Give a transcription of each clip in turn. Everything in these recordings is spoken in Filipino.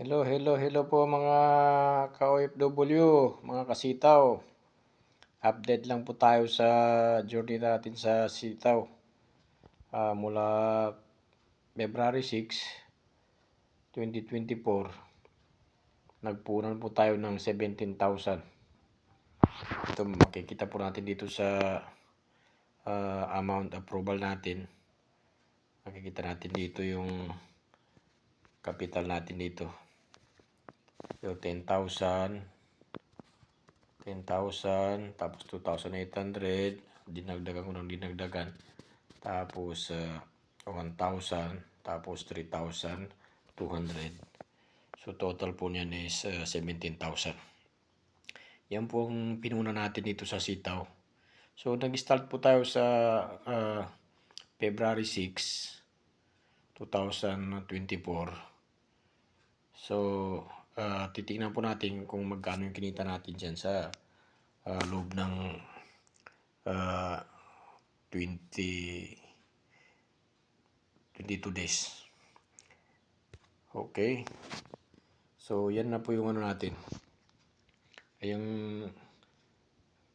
Hello po mga ka-OFW, mga kasitaw. Update lang po tayo sa journey natin sa sitaw. Mula February 6, 2024, nagpunan po tayo ng 17,000. Ito makikita po natin dito sa amount approval natin. Makikita natin dito yung capital natin dito. So 10,000, tapos 2,800, dinagdagan ko ng dinagdagan, tapos 1,000, tapos 3,200. So total po niyan is 17,000. Yan po ang pinuna natin dito sa sitaw. So nag-start po tayo sa February 6, 2024. So titingnan po natin kung magkano yung kinita natin dyan sa loob ng 22 days. Okay. So yan na po yung ano natin. Yung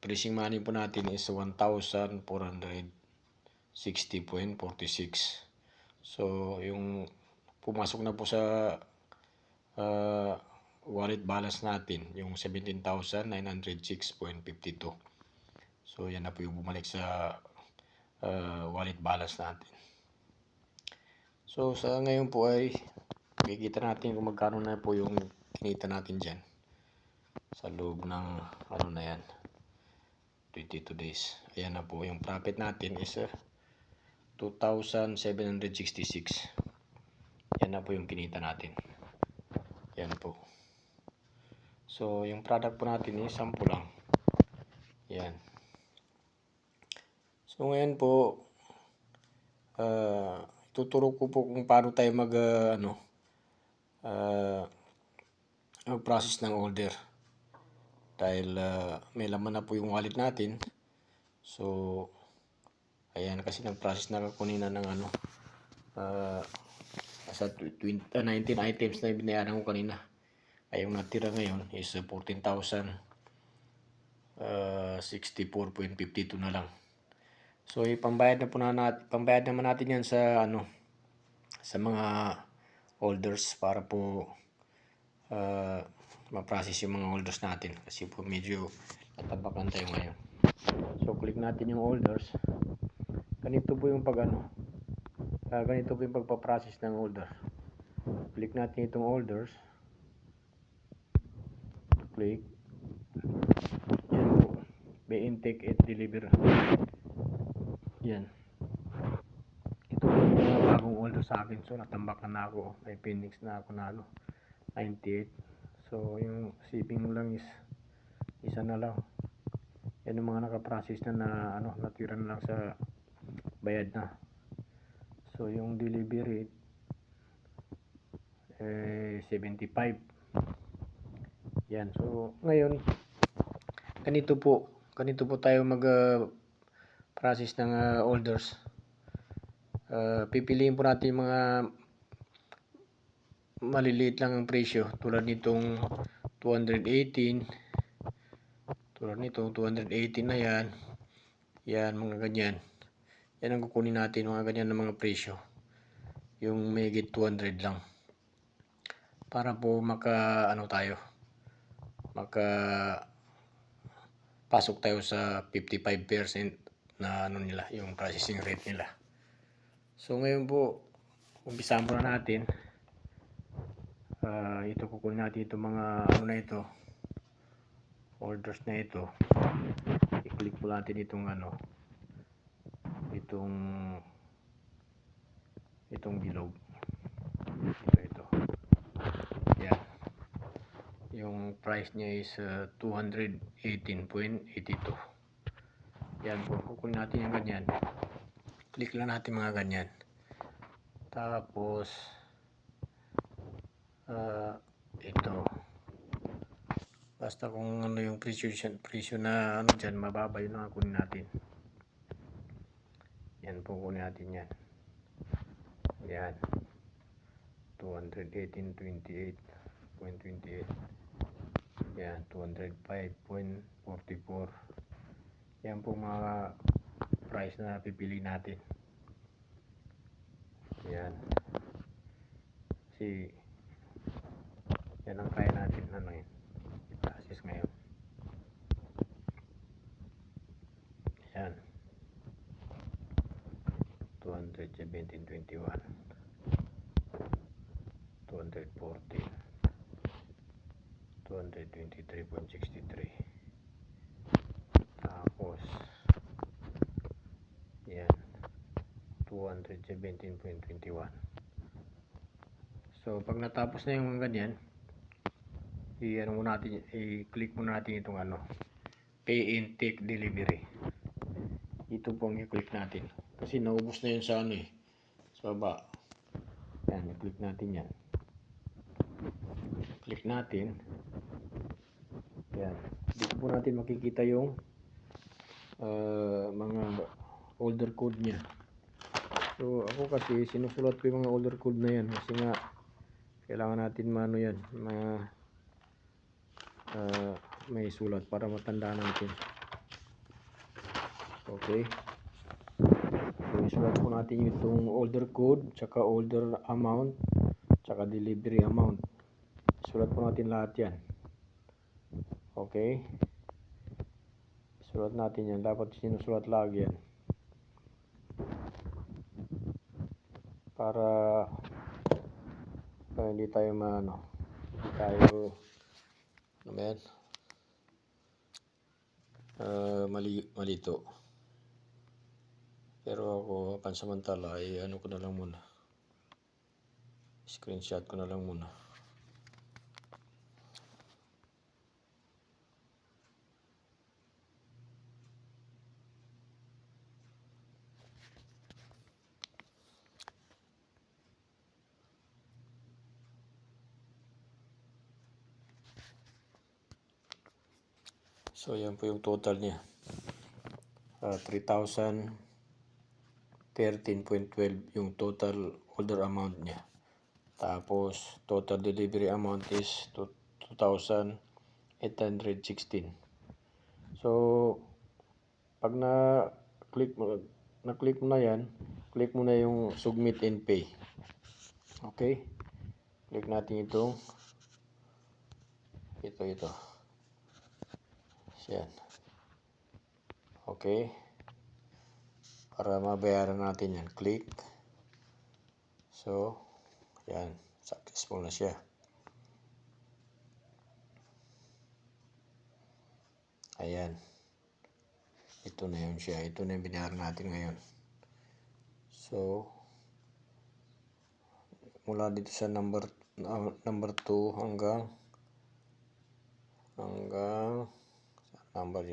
pricing money po natin is 1,460.46. So yung pumasok na po sa wallet balance natin yung 17,906.52. So yan na po yung bumalik sa wallet balance natin. So sa ngayon po ay makikita natin kung magkano na po yung kinita natin dyan sa loob ng ano na yan, 22 days. Ayan na po yung profit natin is 2,766. Yan na po yung kinita natin. Yan po. So yung product po natin is 10 lang. Yan. So ngayon po tuturo ko po kung paano tayo mag-process ng order. Dahil may laman na po yung wallet natin. So ayan, kasi nag-process na kanina ng sa 19 items na binayaran ko kanina. Ay yung natira ngayon is 14,064.52 na lang. So pambayad naman natin yan sa sa mga orders para po ma-process yung mga orders natin, kasi po medyo natabakan tayo ngayon. So click natin yung orders. Ganito po yung ganito po yung pagpa-process ng order. Click natin itong orders. Click. Yan po. May intake at deliver. Yan. Ito po yung mga bagong order sa akin. So natambakan na ako. May Phoenix na ako na 98. So yung shipping lang is isa na lang. Yan yung mga nakaprocess na natira na lang sa bayad na. So yung delivery 75. Yan. So ngayon ganito po tayo mag-process ng orders. Pipiliin po natin yung mga maliliit lang ang presyo, tulad nitong 218. Tulad nito 218 na yan. Yan, mga ganyan. Yan ang kukunin natin, mga ganyan na mga presyo. Yung may 200 lang. Para po pasok tayo sa 55% na nila, yung processing rate nila. So ngayon po, umpisahan po na natin. Ito kukunin natin itong mga orders na ito. I-click po natin itong itong bilog. Ito. Yan. Yung price niya is 218.82. Yan po. Kukunin natin yung ganyan. Click lang natin mga ganyan. Tapos ito. Basta kung yung presyo na dyan, mababa yun ang kunin natin. Yan po, kunin natin yan. Yan. 218.28. 205.28. Yan, 205.44. Yan po mga price na pipili natin. Yan. Kasi yan ang kaya natin i-process ngayon. Yan. 217.21. 214. 223.63. Tapos yan, 217.21. So pag natapos na yung ganyan, i-click muna natin itong pay and take delivery. Ito pong i-click natin kasi naubos na yun sa sa baba. Yan, i-click natin yan. Click natin. Yan, dito po natin makikita yung mga order code nya. So ako kasi sinusulat ko yung mga order code na yan kasi nga kailangan natin yan, may sulat para matandaan natin. Okay, so isulat po natin itong order code, tsaka order amount, tsaka delivery amount. Sulat po natin lahat yan. Okay, sulat natin yan, dapat sinusulat lagi yan para hindi tayo malito. Pero ako pansamantala ko na lang muna, screenshot ko na lang muna. So yan po yung total niya, 3,013.12 yung total order amount niya. Tapos total delivery amount is 2,816. So pag na-click mo na yan, click mo na yung submit and pay. Okay, click natin ito. Yan. Okay, para mabayaran natin yan, click. So yan, successful na siya. Ayan, ito na yun siya, ito na yung binayaran natin ngayon. So mula dito sa number 2 hanggang number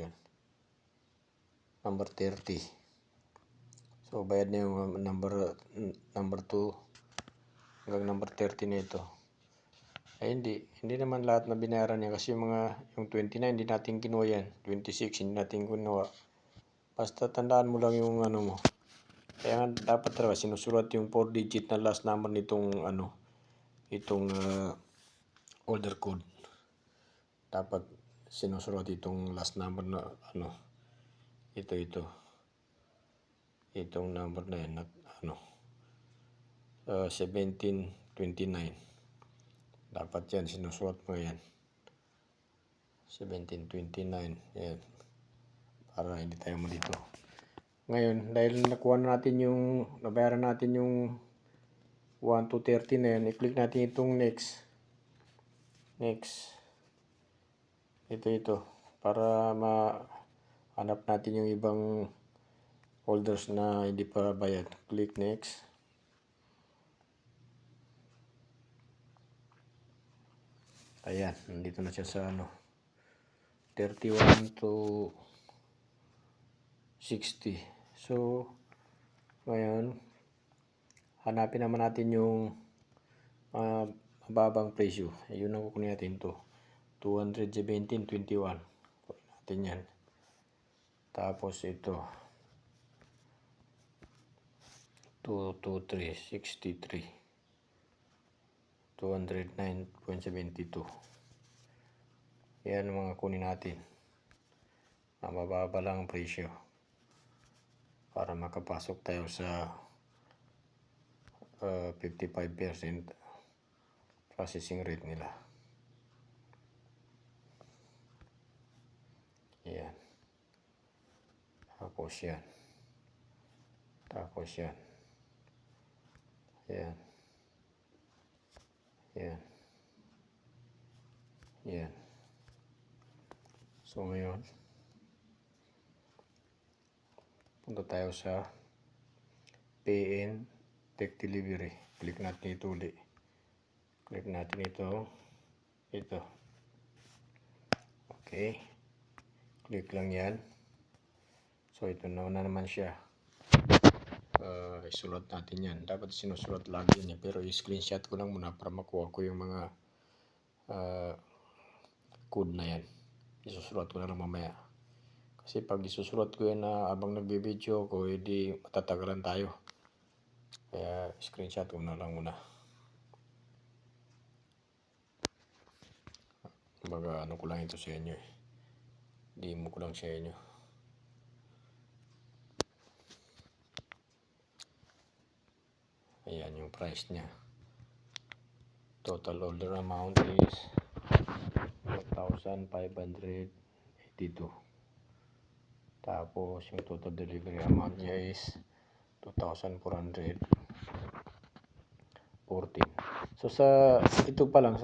30. So bayad na yung number 2 hanggang number 30 na ito. Ay hindi naman lahat na binayaran niya kasi yung 29 hindi natin kinuha yan, 26 hindi natin kinuha. Basta tandaan mo lang yung mo. Kaya nga dapat talaga sinusulat yung 4 digit na last number nitong itong order code. Dapat sinusulat itong last number na itong number na yan, 1729. Dapat yan sinusulat mo yan, 1729. Yan, para hindi tayo malito. Ngayon dahil nabayaran natin yung 1 to 30 na yan, i-click natin itong next. Ito para mahanap natin yung ibang orders na hindi pa bayad. Click next. Ayan, nandito na siya sa 31 to 60. So ngayon hanapin naman natin yung mababang presyo. Ayun ang kukunin natin to, 217.21. Kunin natin yan. Tapos ito 223.63. 209.72. Yan ang mga kunin natin. Mababa lang ang presyo para makapasok tayo sa 55% processing rate nila. Yan. Tapos yan. Yan. Yan. So ngayon, punta tayo sa PN Tech Delivery. Click natin ito ulit. Click natin ito. Okay. Click lang yan. So ito na naman siya. Isulat natin yan. Dapat sinusulat lagi niya. Pero i-screenshot ko lang muna para makuha ko yung mga code na yan. Isusulat ko na lang mamaya. Kasi pag isusulat ko yan na abang nagbe-video ko, hindi matatagalan tayo. Kaya screenshot ko na lang muna. Baga ano ko lang ito sa inyo eh. Demo ko lang sa inyo. Ayan yung price niya. Total order amount is 4,582. Tapos yung total delivery amount niya is 2,414. So ito pa lang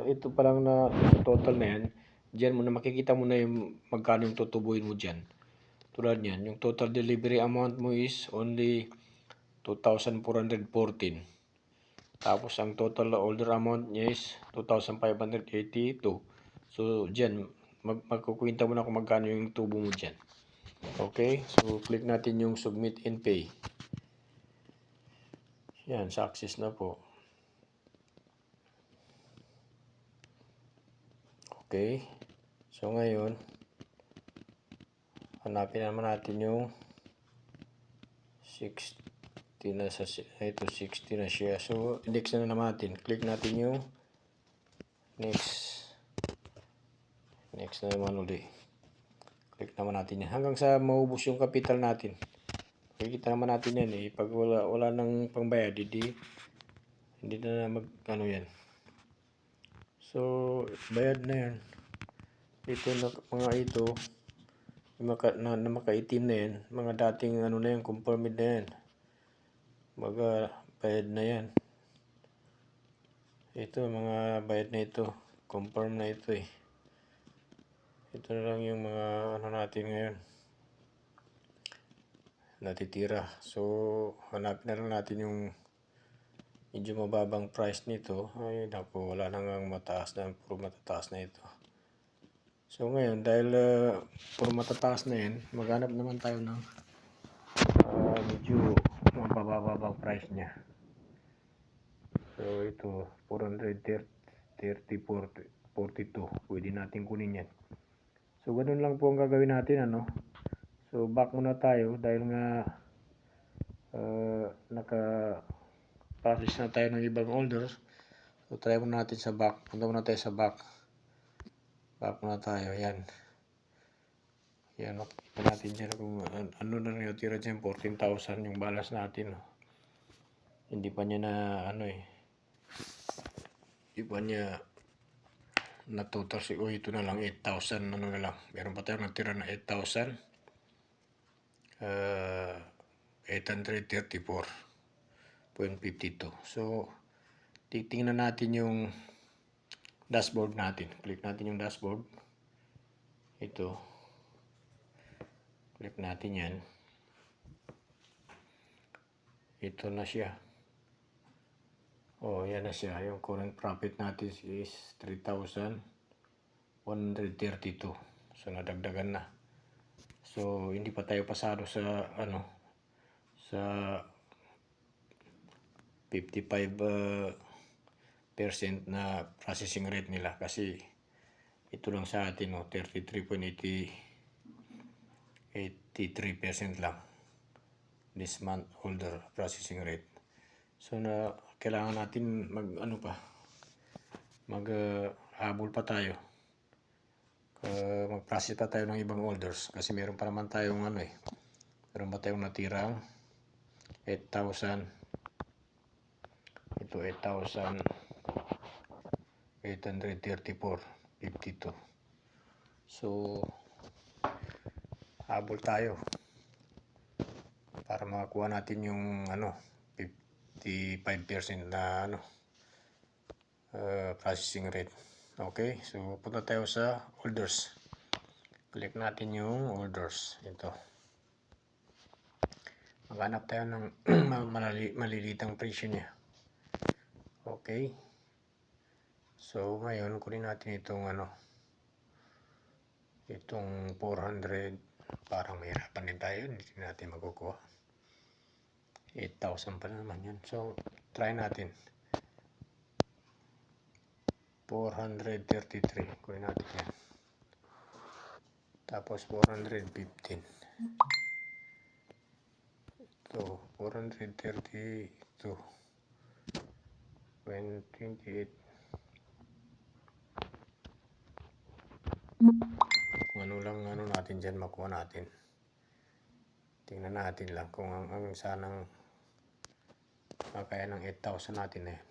na total na yan, diyan mo na makikita mo na yung magkano yung tutubuin mo diyan. Tulad niyan, yung total delivery amount mo is only 2,414. Tapos ang total order amount niya is 2,582. So diyan magkukwenta mo na kung magkano yung tubo mo diyan. Okay? So click natin yung submit and pay. Yan, success na po. Okay. So ngayon, hanapin naman natin yung 60 na sa ito, 60 na siya. So index na naman natin. Click natin yung next na naman ulit. Click naman natin yan hanggang sa maubos yung capital natin. Makikita naman natin yan eh. Pag wala nang pangbayad, hindi na mag yan. So bayad na yan. Ito na mga ito na makaitim na yan. Mga dating na yan, confirmed na yan. Baga bayad na yan. Ito mga bayad na ito. Confirm na ito eh. Ito na lang yung mga natin ngayon. Natitira. So hanapin na lang natin yung medyo mababang price nito. Ay naku, wala nang mataas na. Puro matataas na ito. So ngayon, dahil puro matataas na yan, maghanap naman tayo ng medyo mababang price niya. So ito, 430.42. Pwede natin kunin yan. So ganun lang po ang gagawin natin, ano. So back muna tayo dahil nga naka-process na tayo ng ibang orders. So try muna natin sa back. Punta muna tayo sa back. Back muna tayo. Yan. Yan. Makikita natin dyan kung ano na rin yung tira dyan. 14,000 yung balance natin. Hindi pa niya na hindi pa niya na total. Ito na lang 8,000 na lang. Meron pa tayo natira na 834.52. So titingnan natin yung dashboard natin. Click natin yung dashboard. Ito. Click natin yan. Ito na siya. Oh, yan na siya. Yung current profit natin is 3,132. So nadagdagan na. So hindi pa tayo pasado sa sa 55% na processing rate nila kasi ito lang sa atin 33.83% lang this month order processing rate. So kailangan natin habol pa tayo. Mag-process pa tayo ng ibang orders kasi meron pa naman tayong meron pa tayong natirang 8,000. Ito 8,834.52. So habol tayo para makakuha natin yung 55% na processing rate. Okay, so punta tayo sa orders. Click natin yung orders. Ito. Maghanap tayo ng malilitang presyo niya. Okay. So ngayon kunin natin itong itong 400. Parang mahirapan din tayo, hindi natin makukuha. 8,000 pa naman yan. So try natin. 433. Kunin natin yan. Tapos 415. Ito 432. 28. Kung ano lang natin dyan makuha natin. Tingnan natin lang kung ang sanang makaya ng 8,000 natin na yan.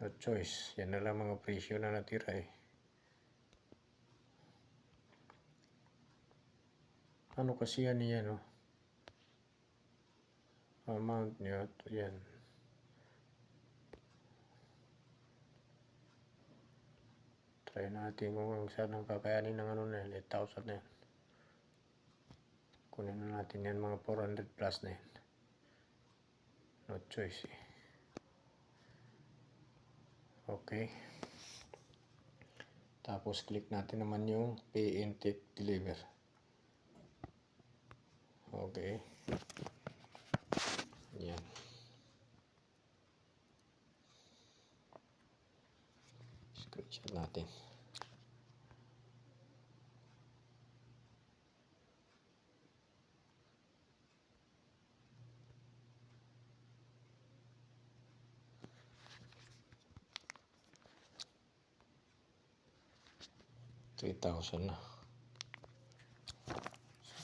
No choice. Yan na lang mga presyo na natira Ano kasi yan niya amount niya. Yan. Try natin kung saan ang kakayanin ng na yan. 8,000 na yan. Kunin na natin yan mga 400 plus na yan. No choice Okay. Tapos click natin naman yung pay and take deliver. Okay. Yan. Screenshot natin. $3,000 na.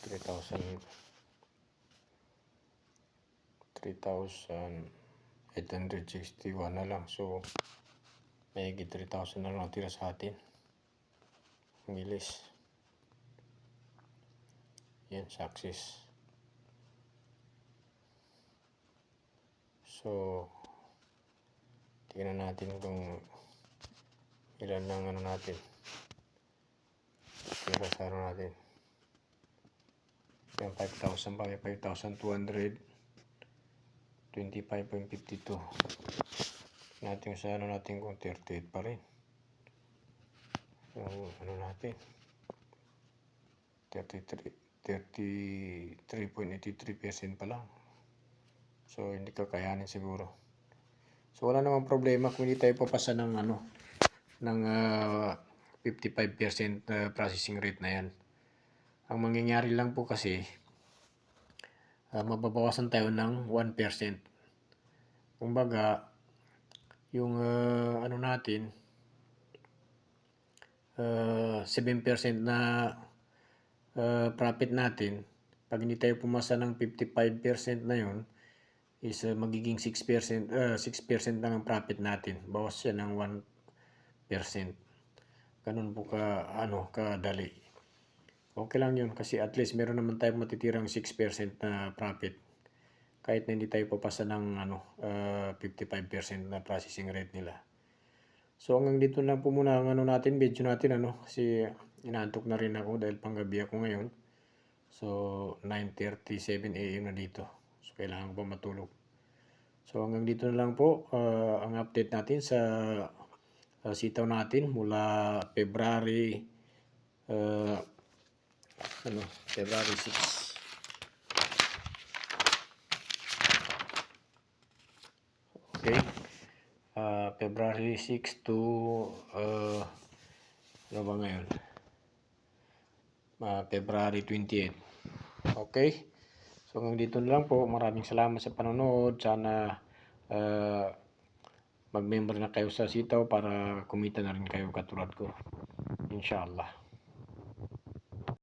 3,861 na lang. So may 3,000 na lang tira sa atin. Bilis. Yan, success. So tingnan natin kung ilan lang natin. Tira sa natin. Yan 5,000 pa. 5,225.52. Natin sa natin kung 38 pa rin. So natin 33.83% pa lang. So hindi kakayanin siguro. So wala namang problema kung hindi tayo papasa ng ng 55% processing rate na yan. Ang mangyayari lang po kasi mababawasan tayo ng 1%. Kumbaga yung natin 7% na profit natin, pag hindi tayo pumasa ng 55% na yun, is magiging 6% lang ang profit natin. Bawas siya ng 1%. Ganun po kadali. Okay lang yun kasi at least meron naman tayong matitirang 6% na profit. Kahit na hindi tayo papasa ng 55% na processing rate nila. So hanggang dito lang po muna ang video natin kasi inaantok na rin ako dahil panggabi ako ngayon. So 9:37 AM na dito. So kailangan ko pa matulog. So hanggang dito na lang po ang update natin sa sitaw natin mula February February 6. Okay. February 6 to ano ba ngayon? February 28. Okay. So hanggang dito na lang po. Maraming salamat sa panonood. Sana mag-member na kayo sa Sitaw para kumita na rin kayo katulad ko. Inshallah.